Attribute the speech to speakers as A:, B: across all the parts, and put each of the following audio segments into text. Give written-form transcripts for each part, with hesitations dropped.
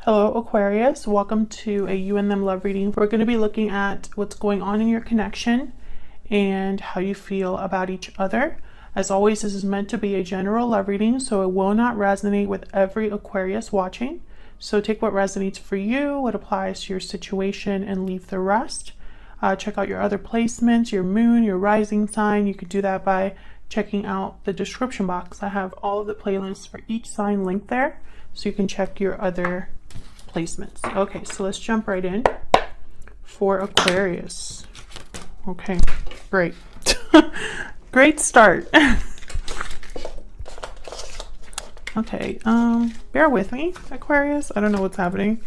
A: Hello Aquarius, welcome to a You and Them love reading. We're going to be looking at what's going on in your connection and how you feel about each other. As always, this is meant to be a general love reading, so it will not resonate with every Aquarius watching. So take what resonates for you, what applies to your situation, and leave the rest. Check out your other placements, your moon, your rising sign. You could do that by checking out the description box. I have all of the playlists for each sign linked there, so you can check your other placements. Okay, so let's jump right in for Aquarius. Okay, great. Great start. Okay, bear with me, Aquarius. I don't know what's happening.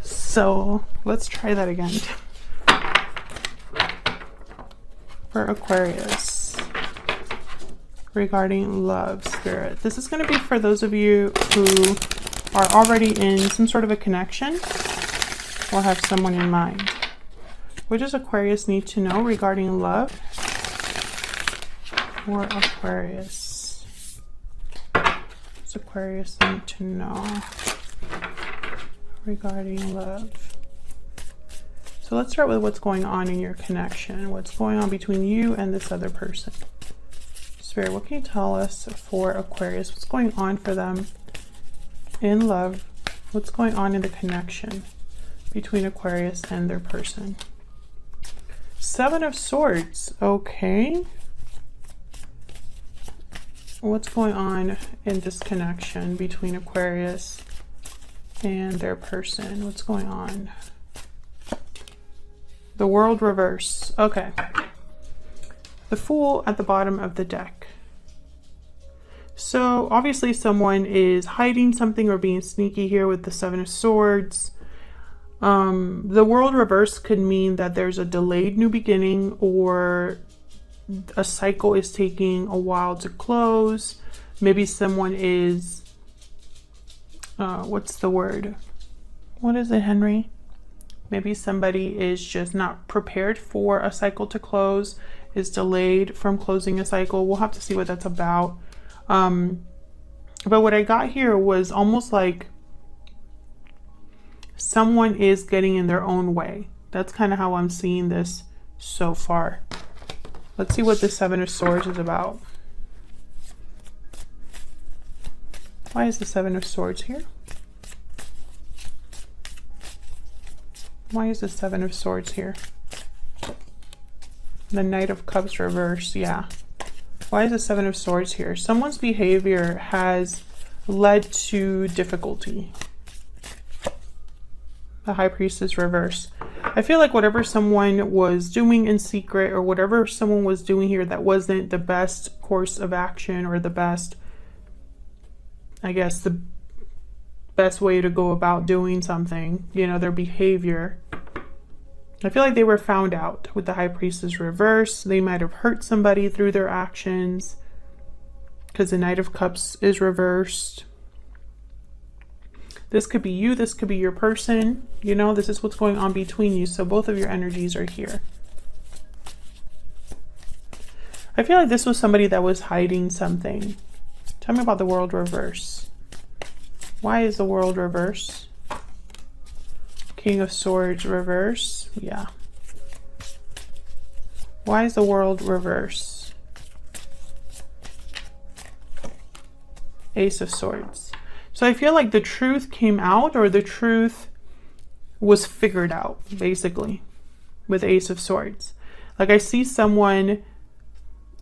A: So let's try that again. For Aquarius, regarding love, spirit. This is going to be for those of you who are already in some sort of a connection or have someone in mind. What does Aquarius need to know regarding love for Aquarius? What does Aquarius need to know regarding love? So let's start with what's going on in your connection. What's going on between you and this other person? Spirit, what can you tell us for Aquarius? What's going on for them in love? What's going on in the connection between Aquarius and their person? Seven of Swords. Okay. What's going on in this connection between Aquarius and their person? What's going on? The World reverse. Okay. The Fool at the bottom of the deck. So obviously someone is hiding something or being sneaky here with the Seven of Swords. The World reverse could mean that there's a delayed new beginning, or a cycle is taking a while to close. Maybe someone is, what's the word? What is it, Henry? Maybe somebody is just not prepared for a cycle to close, is delayed from closing a cycle. We'll have to see what that's about. But what I got here was almost like someone is getting in their own way. That's kind of how I'm seeing this so far. Let's see what the Seven of Swords is about. Why is the Seven of Swords here? Why is the Seven of Swords here? The Knight of Cups reverse, yeah. Why is the Seven of Swords here? Someone's behavior has led to difficulty. The High Priestess reverse. I feel like whatever someone was doing in secret, or whatever someone was doing here that wasn't the best course of action, or the best, I guess, the best way to go about doing something, you know, their behavior. I feel like they were found out with the High Priestess reverse. They might have hurt somebody through their actions because the Knight of Cups is reversed. This could be you. This could be your person. You know, this is what's going on between you. So both of your energies are here. I feel like this was somebody that was hiding something. Tell me about the World reverse. Why is the World reverse? King of Swords reverse. Yeah. Why is the World reverse? Ace of Swords. So I feel like the truth came out, or the truth was figured out, basically, with Ace of Swords. Like, I see someone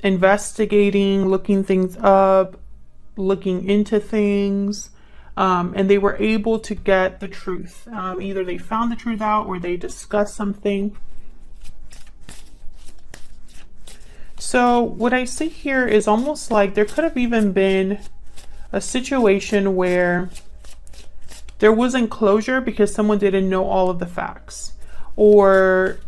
A: investigating, looking things up, looking into things. And they were able to get the truth. Either they found the truth out, or they discussed something. So what I see here is almost like there could have even been a situation where there wasn't closure because someone didn't know all of the facts, or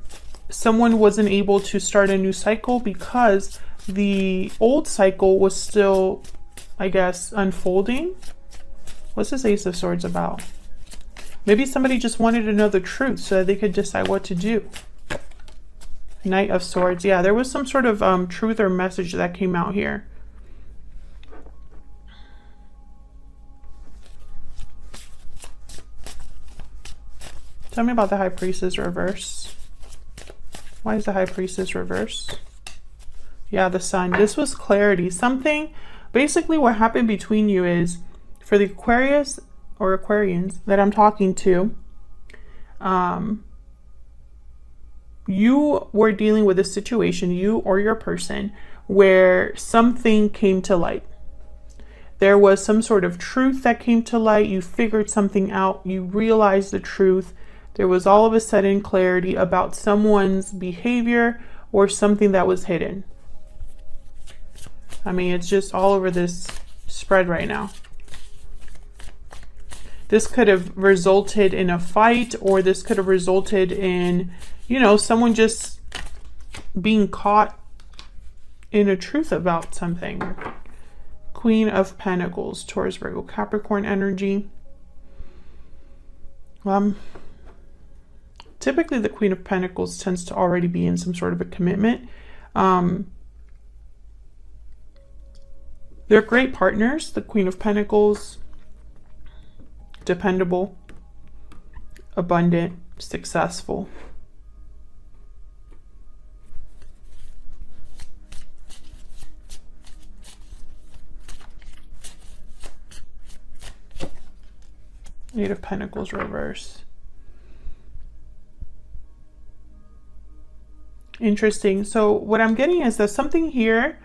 A: someone wasn't able to start a new cycle because the old cycle was still, I guess, unfolding. What's this Ace of Swords about? Maybe somebody just wanted to know the truth so that they could decide what to do. Knight of Swords. Yeah, there was some sort of truth or message that came out here. Tell me about the High Priestess reverse. Why is the High Priestess reverse? Yeah, the Sun. This was clarity. Something, basically what happened between you is, for the Aquarius or Aquarians that I'm talking to, you were dealing with a situation, you or your person, where something came to light. There was some sort of truth that came to light. You figured something out. You realized the truth. There was all of a sudden clarity about someone's behavior or something that was hidden. I mean, it's just all over this spread right now. This could have resulted in a fight, or this could have resulted in, you know, someone just being caught in a truth about something. Queen of Pentacles, Taurus, Virgo, Capricorn energy. Typically the Queen of Pentacles tends to already be in some sort of a commitment. They're great partners. The Queen of Pentacles, dependable, abundant, successful. Eight of Pentacles reverse. Interesting. So what I'm getting is that something here,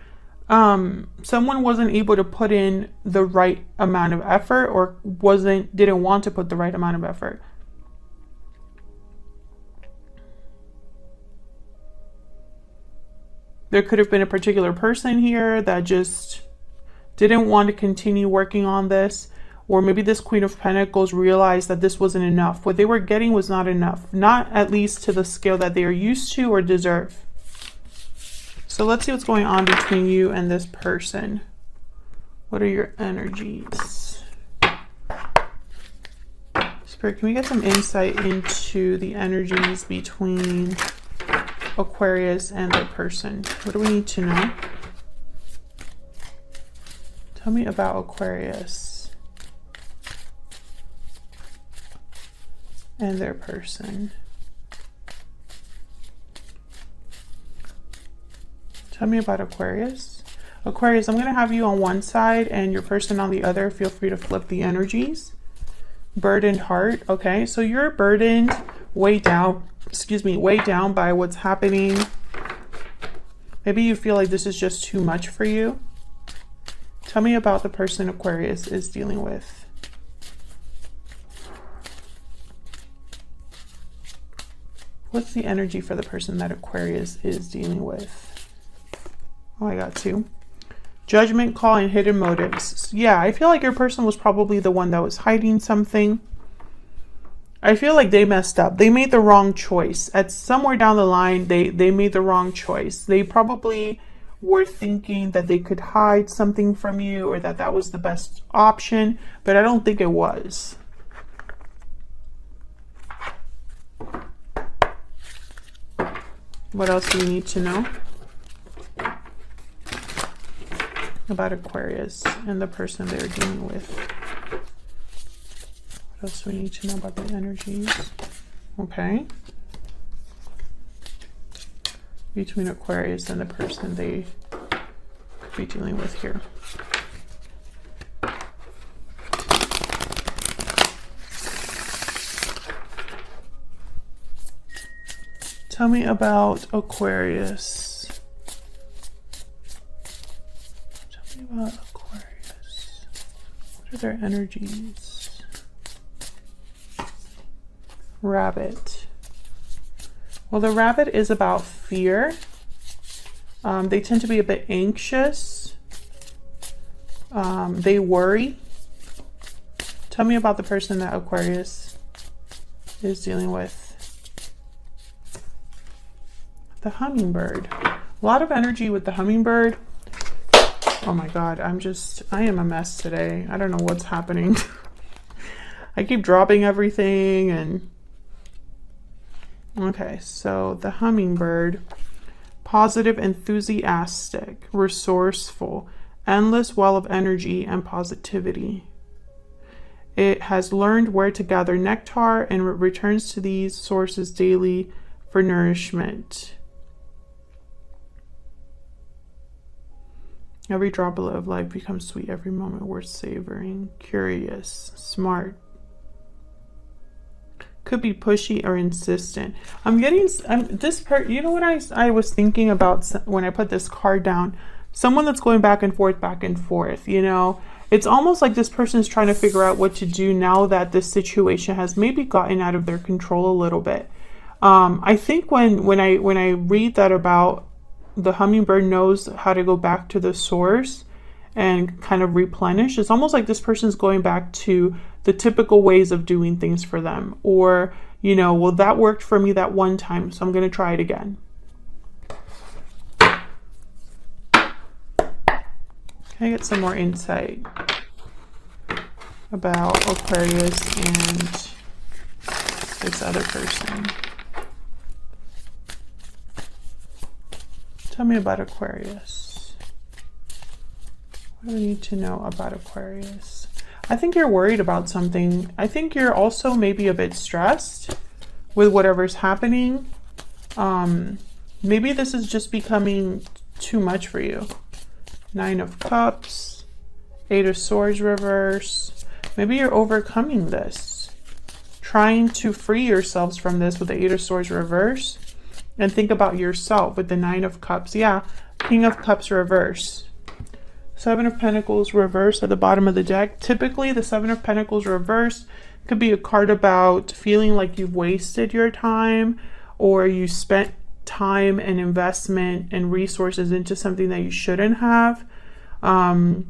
A: someone wasn't able to put in the right amount of effort, or didn't want to put the right amount of effort. There could have been a particular person here that just didn't want to continue working on this. Or maybe this Queen of Pentacles realized that this wasn't enough. What they were getting was not enough. Not at least to the scale that they are used to or deserve. So let's see what's going on between you and this person. What are your energies? Spirit, can we get some insight into the energies between Aquarius and their person? What do we need to know? Tell me about Aquarius and their person. Tell me about Aquarius. Aquarius, I'm going to have you on one side and your person on the other. Feel free to flip the energies. Burdened heart. Okay, so you're burdened, weighed down, weighed down by what's happening. Maybe you feel like this is just too much for you. Tell me about the person Aquarius is dealing with. What's the energy for the person that Aquarius is dealing with? Oh, I got two. Judgment call and hidden motives. Yeah, I feel like your person was probably the one that was hiding something. I feel like they messed up. They made the wrong choice. At somewhere down the line, they made the wrong choice. They probably were thinking that they could hide something from you, or that was the best option, but I don't think it was. What else do we need to know about Aquarius and the person they're dealing with? What else do we need to know about the energies? Okay. Between Aquarius and the person they could be dealing with here. Tell me about Aquarius. Tell me about Aquarius. What are their energies? Rabbit. Well, the rabbit is about fear. They tend to be a bit anxious. They worry. Tell me about the person that Aquarius is dealing with. The hummingbird. A lot of energy with the hummingbird. Oh my God, I am a mess today. I don't know what's happening. I keep dropping everything and... Okay, so the hummingbird. Positive, enthusiastic, resourceful, endless well of energy and positivity. It has learned where to gather nectar and returns to these sources daily for nourishment. Every droplet of life becomes sweet, every moment worth savoring. Curious, smart. Could be pushy or insistent. I'm getting you know what I was thinking about when I put this card down? Someone that's going back and forth, you know? It's almost like this person is trying to figure out what to do now that this situation has maybe gotten out of their control a little bit. I think when I read that about the hummingbird knows how to go back to the source and kind of replenish, it's almost like this person's going back to the typical ways of doing things for them. Or, you know, well, that worked for me that one time, so I'm going to try it again. Can I get some more insight about Aquarius and this other person? Tell me about Aquarius. What do I need to know about Aquarius? I think you're worried about something. I think you're also maybe a bit stressed with whatever's happening. Maybe this is just becoming too much for you. 9 of Cups, 8 of Swords reverse. Maybe you're overcoming this, trying to free yourselves from this with the 8 of Swords reverse. And think about yourself with the 9 of Cups. Yeah, King of Cups reverse. 7 of Pentacles reverse at the bottom of the deck. Typically, the 7 of Pentacles reverse could be a card about feeling like you've wasted your time, or you spent time and investment and resources into something that you shouldn't have. I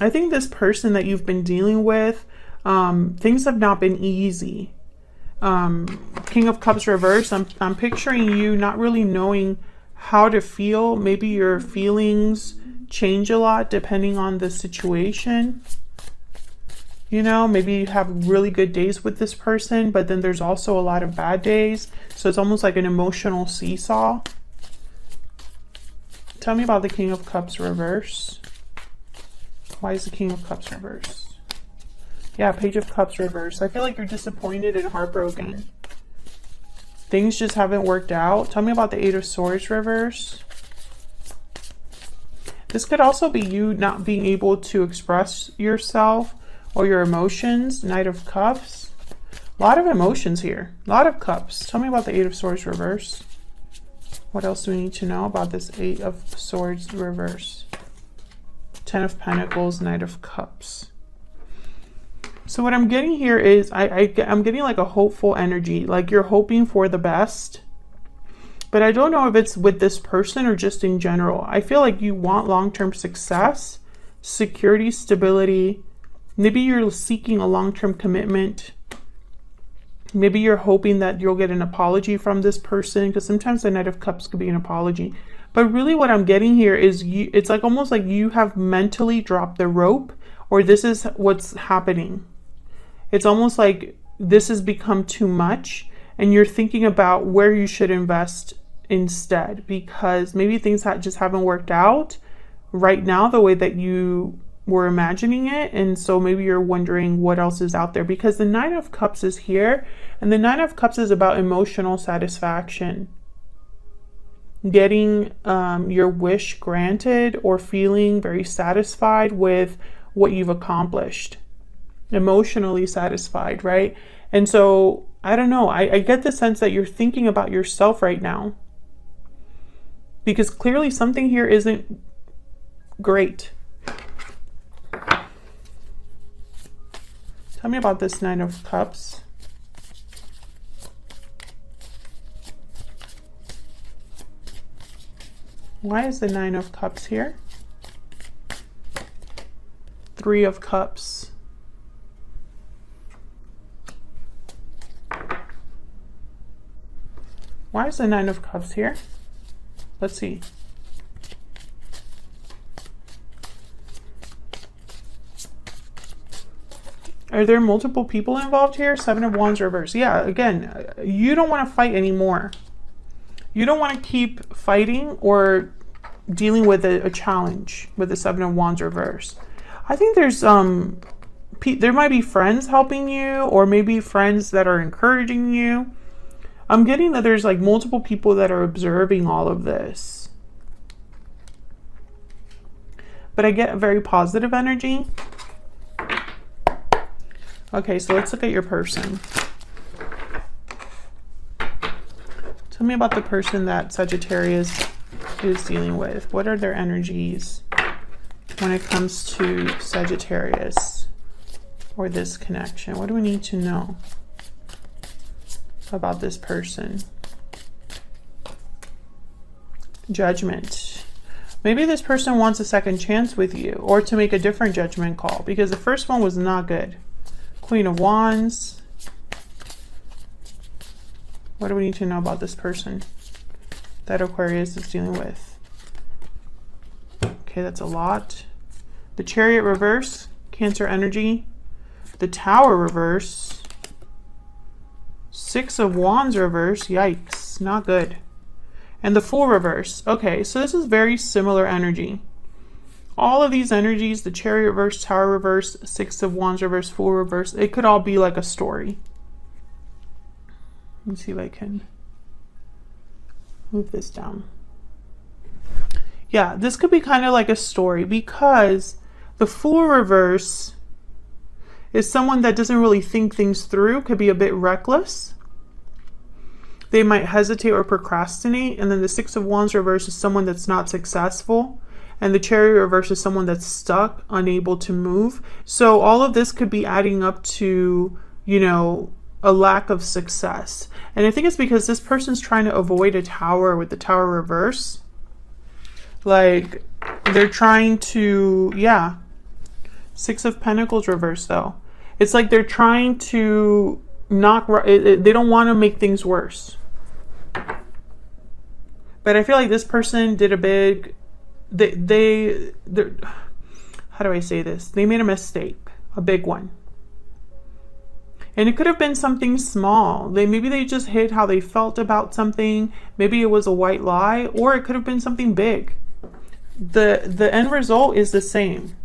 A: think this person that you've been dealing with, things have not been easy. King of Cups reverse, I'm picturing you not really knowing how to feel. Maybe your feelings change a lot depending on the situation. You know, maybe you have really good days with this person, but then there's also a lot of bad days. So it's almost like an emotional seesaw. Tell me about the King of Cups reverse. Why is the King of Cups reverse? Yeah, Page of Cups reverse. I feel like you're disappointed and heartbroken. Things just haven't worked out. Tell me about the 8 of Swords reverse. This could also be you not being able to express yourself or your emotions. Knight of Cups. A lot of emotions here. A lot of cups. Tell me about the 8 of Swords reverse. What else do we need to know about this 8 of Swords reverse? 10 of Pentacles, Knight of Cups. So what I'm getting here is I'm getting like a hopeful energy, like you're hoping for the best. But I don't know if it's with this person or just in general. I feel like you want long-term success, security, stability. Maybe you're seeking a long-term commitment. Maybe you're hoping that you'll get an apology from this person, because sometimes the Knight of Cups could be an apology. But really what I'm getting here is it's like almost like you have mentally dropped the rope, or this is what's happening. It's almost like this has become too much and you're thinking about where you should invest instead, because maybe things just haven't worked out right now the way that you were imagining it. And so maybe you're wondering what else is out there, because the 9 of Cups is here, and the 9 of Cups is about emotional satisfaction, getting your wish granted, or feeling very satisfied with what you've accomplished, emotionally satisfied, right? And so I don't know, I get the sense that you're thinking about yourself right now, because clearly something here isn't great. Tell me about this 9 of Cups. Why is the 9 of Cups here? 3 of Cups. Why is the 9 of Cups here? Let's see. Are there multiple people involved here? 7 of Wands reverse. Yeah, again, you don't want to fight anymore. You don't want to keep fighting or dealing with a challenge with the 7 of Wands reverse. I think there's there might be friends helping you, or maybe friends that are encouraging you. I'm getting that there's like multiple people that are observing all of this. But I get a very positive energy. Okay, so let's look at your person. Tell me about the person that Sagittarius is dealing with. What are their energies when it comes to Sagittarius or this connection? What do we need to know about this person? Judgment. Maybe this person wants a second chance with you, or to make a different judgment call, because the first one was not good. Queen of Wands. What do we need to know about this person that Aquarius is dealing with? Okay, that's a lot. The Chariot reverse, Cancer energy. The Tower reverse. Six of Wands reverse, yikes, not good. And the Fool reverse. Okay, so this is very similar energy. All of these energies, the Chariot reverse, Tower reverse, Six of Wands reverse, Fool reverse, it could all be like a story. Let me see if I can move this down. Yeah, this could be kind of like a story, because the Fool reverse is someone that doesn't really think things through, could be a bit reckless. They might hesitate or procrastinate. And then the Six of Wands reverse is someone that's not successful. And the Chariot reverse is someone that's stuck, unable to move. So all of this could be adding up to, you know, a lack of success. And I think it's because this person's trying to avoid a Tower with the Tower reverse. Like, they're trying to, yeah. Six of Pentacles reverse, though. It's like they're trying to they don't want to make things worse. But I feel like this person did a big, how do I say this? They made a mistake, a big one. And it could have been something small. Maybe they just hid how they felt about something. Maybe it was a white lie, or it could have been something big. The end result is the same.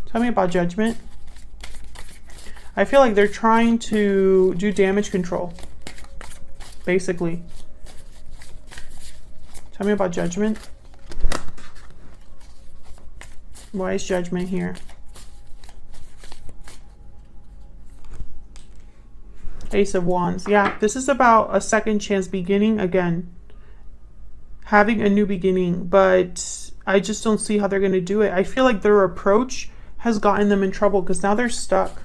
A: Tell me about Judgment. I feel like they're trying to do damage control, basically. Tell me about Judgment. Why is Judgment here? Ace of Wands. Yeah, this is about a second chance beginning again. Having a new beginning, but I just don't see how they're going to do it. I feel like their approach has gotten them in trouble because now they're stuck.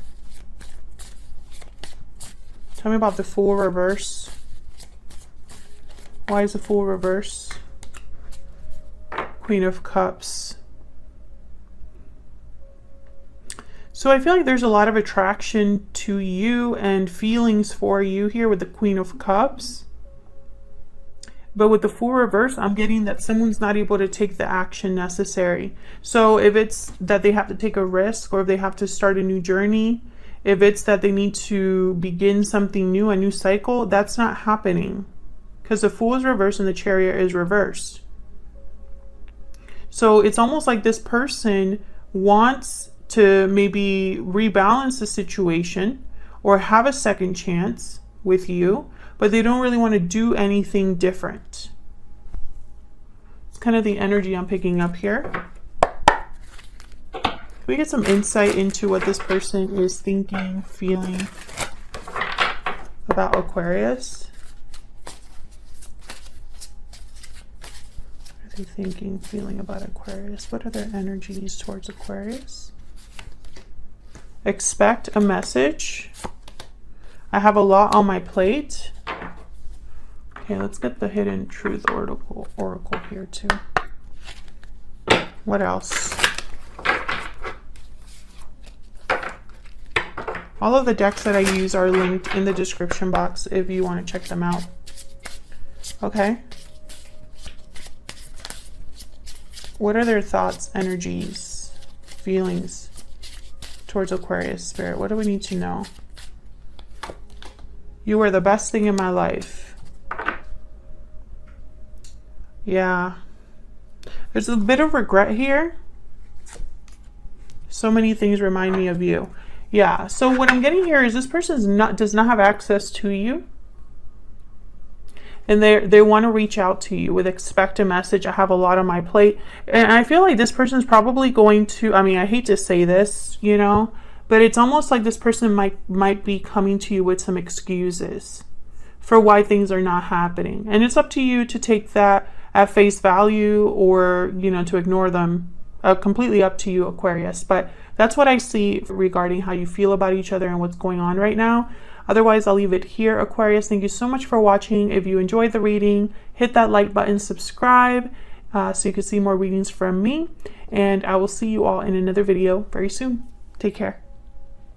A: Tell me about the Fool reverse. Why is the Fool reverse? Queen of Cups. So I feel like there's a lot of attraction to you and feelings for you here with the Queen of Cups. But with the Fool reverse, I'm getting that someone's not able to take the action necessary. So if it's that they have to take a risk, or if they have to start a new journey, if it's that they need to begin something new, a new cycle, that's not happening. Because the Fool is reversed and the Chariot is reversed. So it's almost like this person wants to maybe rebalance the situation or have a second chance with you, but they don't really want to do anything different. It's kind of the energy I'm picking up here. Can we get some insight into what this person is thinking, feeling about Aquarius? What are they thinking, feeling about Aquarius? What are their energies towards Aquarius? Expect a message. I have a lot on my plate. Okay, let's get the Hidden Truth Oracle here too. What else? All of the decks that I use are linked in the description box if you want to check them out. Okay. What are their thoughts, energies, feelings towards Aquarius spirit? What do we need to know? You were the best thing in my life. Yeah. There's a bit of regret here. So many things remind me of you. Yeah, so what I'm getting here is this person does not have access to you. And they want to reach out to you with expect a message. I have a lot on my plate. And I feel like this person's probably going to, I mean, I hate to say this, you know, but it's almost like this person might be coming to you with some excuses for why things are not happening. And it's up to you to take that at face value or, you know, to ignore them. Completely up to you, Aquarius. But that's what I see regarding how you feel about each other and what's going on right now. Otherwise, I'll leave it here, Aquarius. Thank you so much for watching. If you enjoyed the reading, hit that like button, subscribe, so you can see more readings from me. And I will see you all in another video very soon. Take care.